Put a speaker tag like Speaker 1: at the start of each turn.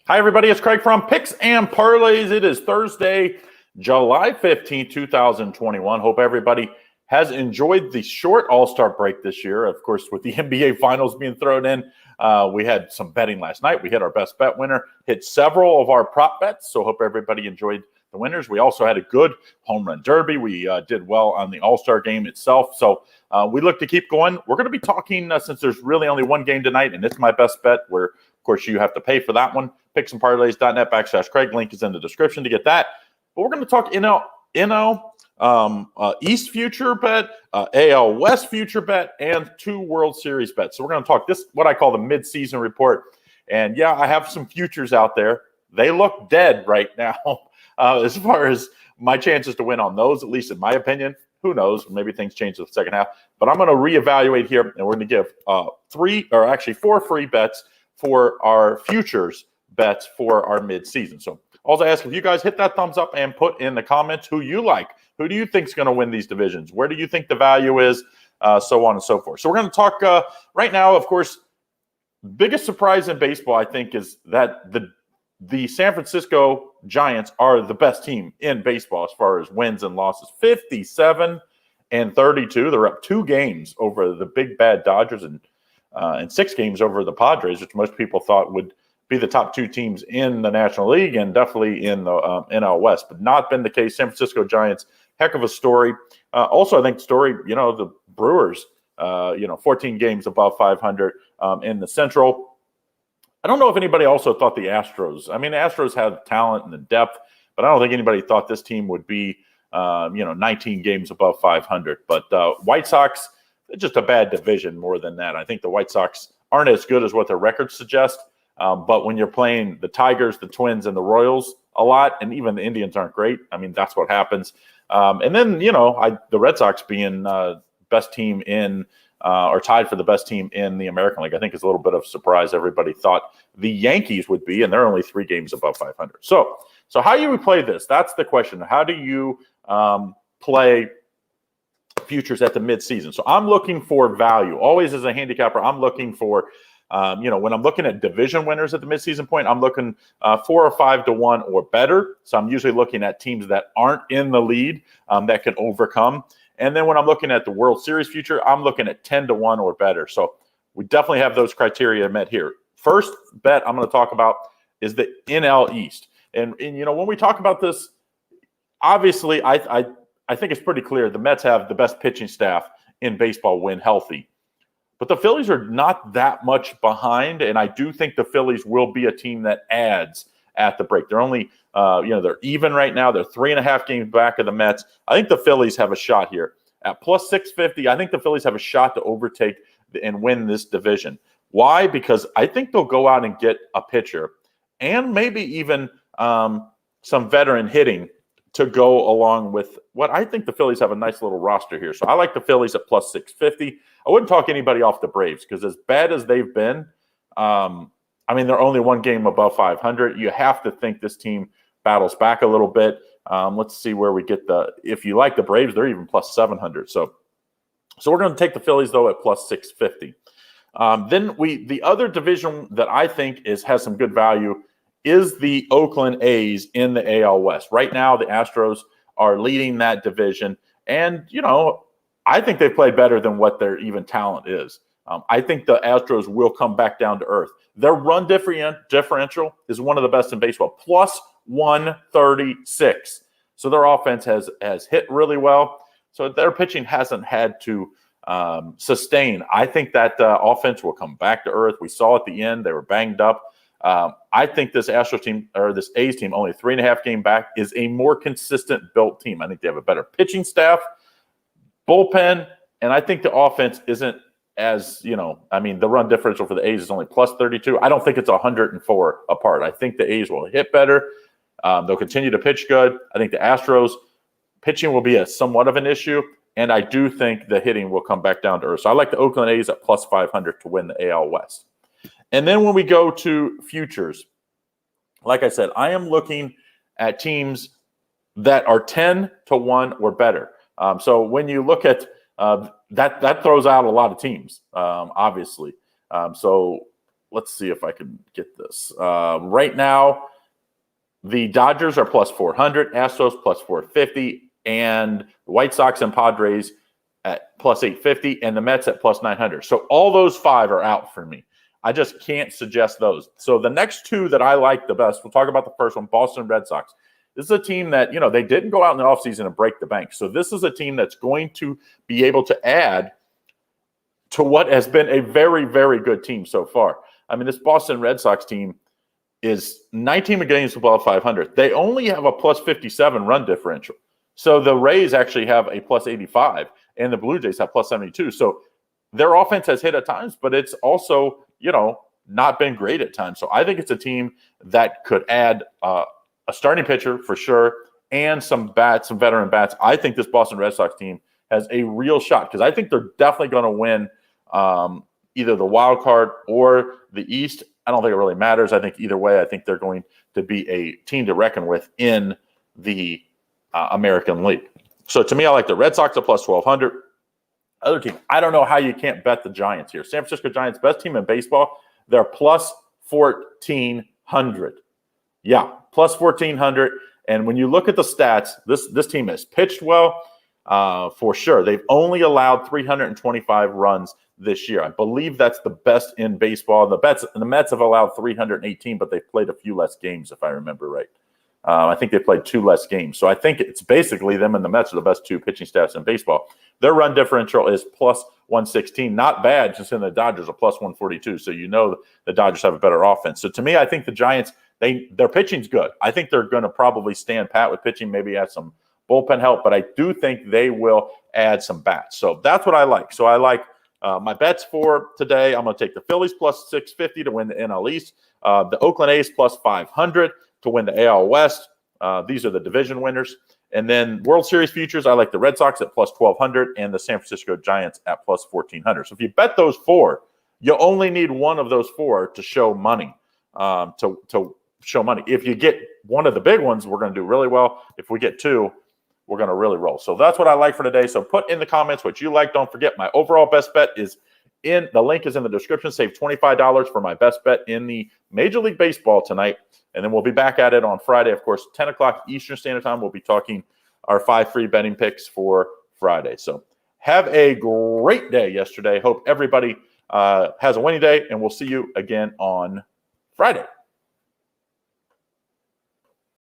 Speaker 1: Hi, everybody. It's Craig from Picks and Parlays. It is Thursday, July 15th, 2021. Hope everybody has enjoyed the short All-Star break this year. Of course, with the NBA Finals being thrown in, we had some betting last night. We hit our best bet winner, hit several of our prop bets, so hope everybody enjoyed the winners. We also had a good home run derby. We did well on the All-Star game itself, so we look to keep going. We're going to be talking, since there's really only one game tonight, and it's my best bet, where, of course, you have to pay for that one. Picksandparlays.net/Craig. Link is in the description to get that. But we're going to talk NL East future bet, AL West future bet, and 2 World Series bets. So we're going to talk this, what I call the mid-season report. And yeah, I have some futures out there. They look dead right now as far as my chances to win on those, at least in my opinion. Who knows? Maybe things change in the second half. But I'm going to reevaluate here, and we're going to give 4 free bets for our futures bets for our mid-season. So all I ask, if you guys hit that thumbs up and put in the comments who you like. Who do you think is going to win these divisions? Where do you think the value is? So on and so forth. So we're going to talk right now, of course, biggest surprise in baseball, I think, is that the San Francisco Giants are the best team in baseball as far as wins and losses. 57-32. They're up 2 games over the big bad Dodgers and 6 games over the Padres, which most people thought would be the top 2 teams in the National League and definitely in the NL West, but not been the case. San Francisco Giants, heck of a story. Also, I think the story, the Brewers, 14 games above 500 in the Central. I don't know if anybody also thought the Astros. I mean, the Astros have talent and the depth, but I don't think anybody thought this team would be, 19 games above 500. But White Sox, just a bad division more than that. I think the White Sox aren't as good as what their records suggest. But when you're playing the Tigers, the Twins, and the Royals a lot, and even the Indians aren't great, I mean, that's what happens. And then, the Red Sox being best team in or tied for the best team in the American League, I think is a little bit of a surprise. Everybody thought the Yankees would be, and they're only 3 games above 500. So how do you play this? That's the question. How do you play futures at the midseason? So I'm looking for value. Always as a handicapper, I'm looking for when I'm looking at division winners at the midseason point, I'm looking 4 or 5 to 1 or better. So I'm usually looking at teams that aren't in the lead that can overcome. And then when I'm looking at the World Series future, I'm looking at 10 to 1 or better. So we definitely have those criteria met here. First bet I'm going to talk about is the NL East. And when we talk about this, obviously I think it's pretty clear the Mets have the best pitching staff in baseball when healthy. But the Phillies are not that much behind, and I do think the Phillies will be a team that adds at the break. They're only, they're even right now. They're 3.5 games back of the Mets. I think the Phillies have a shot here. At plus 650, I think the Phillies have a shot to overtake and win this division. Why? Because I think they'll go out and get a pitcher and maybe even some veteran hitting to go along with what I think the Phillies have a nice little roster here. So I like the Phillies at plus 650. I wouldn't talk anybody off the Braves because as bad as they've been, they're only 1 game above 500. You have to think this team battles back a little bit. Let's see where we get if you like the Braves, they're even plus 700. So we're going to take the Phillies, though, at plus 650. Then the other division that I think has some good value is the Oakland A's in the AL West. Right now, the Astros are leading that division. And, I think they play better than what their even talent is. I think the Astros will come back down to earth. Their run differential is one of the best in baseball, plus 136. So their offense has hit really well. So their pitching hasn't had to sustain. I think that offense will come back to earth. We saw at the end they were banged up. I think this Astros team or this A's team, only 3.5 game back, is a more consistent built team. I think they have a better pitching staff, bullpen, and I think the offense isn't as, the run differential for the A's is only plus 32. I don't think it's 104 apart. I think the A's will hit better. They'll continue to pitch good. I think the Astros pitching will be somewhat of an issue, and I do think the hitting will come back down to earth. So I like the Oakland A's at plus 500 to win the AL West. And then when we go to futures, like I said, I am looking at teams that are 10 to 1 or better. So when you look at that throws out a lot of teams, obviously. So let's see if I can get this. Right now, the Dodgers are plus 400, Astros plus 450, and the White Sox and Padres at plus 850, and the Mets at plus 900. So all those five are out for me. I just can't suggest those. So the next two that I like the best, we'll talk about the first one, Boston Red Sox. This is a team that, they didn't go out in the offseason and break the bank. So this is a team that's going to be able to add to what has been a very, very good team so far. I mean, this Boston Red Sox team is 19 games above 500. They only have a plus 57 run differential. So the Rays actually have a plus 85, and the Blue Jays have plus 72. So their offense has hit at times, but it's also, not been great at times. So I think it's a team that could add a starting pitcher for sure and some veteran bats. I think this Boston Red Sox team has a real shot because I think they're definitely going to win either the wild card or the East. I don't think it really matters. I think either way, I think they're going to be a team to reckon with in the American League. So to me, I like the Red Sox at plus 1,200. Other team, I don't know how you can't bet the Giants here. San Francisco Giants, best team in baseball. They're plus 1,400. Yeah, plus 1,400. And when you look at the stats, this team has pitched well for sure. They've only allowed 325 runs this year. I believe that's the best in baseball. The Mets have allowed 318, but they've played a few less games, if I remember right. I think they played 2 less games. So I think it's basically them and the Mets are the best 2 pitching staffs in baseball. Their run differential is plus 116. Not bad, just in the Dodgers are plus 142. So the Dodgers have a better offense. So to me, I think the Giants, their pitching's good. I think they're going to probably stand pat with pitching, maybe add some bullpen help, but I do think they will add some bats. So that's what I like. So I like my bets for today. I'm going to take the Phillies plus 650 to win the NL East. The Oakland A's plus 500 to win the AL West. These are the division winners. And then World Series futures, I like the Red Sox at plus 1,200 and the San Francisco Giants at plus 1,400. So if you bet those 4, you only need one of those 4 to show money. To show money. If you get one of the big ones, we're going to do really well. If we get 2, we're going to really roll. So that's what I like for today. So put in the comments what you like. Don't forget, my overall best bet is the link is in the description. Save $25 for my best bet in the Major League Baseball tonight. And then we'll be back at it on Friday. Of course, 10 o'clock Eastern Standard Time. We'll be talking our 5 free betting picks for Friday. So have a great day yesterday. Hope everybody has a winning day, and we'll see you again on Friday.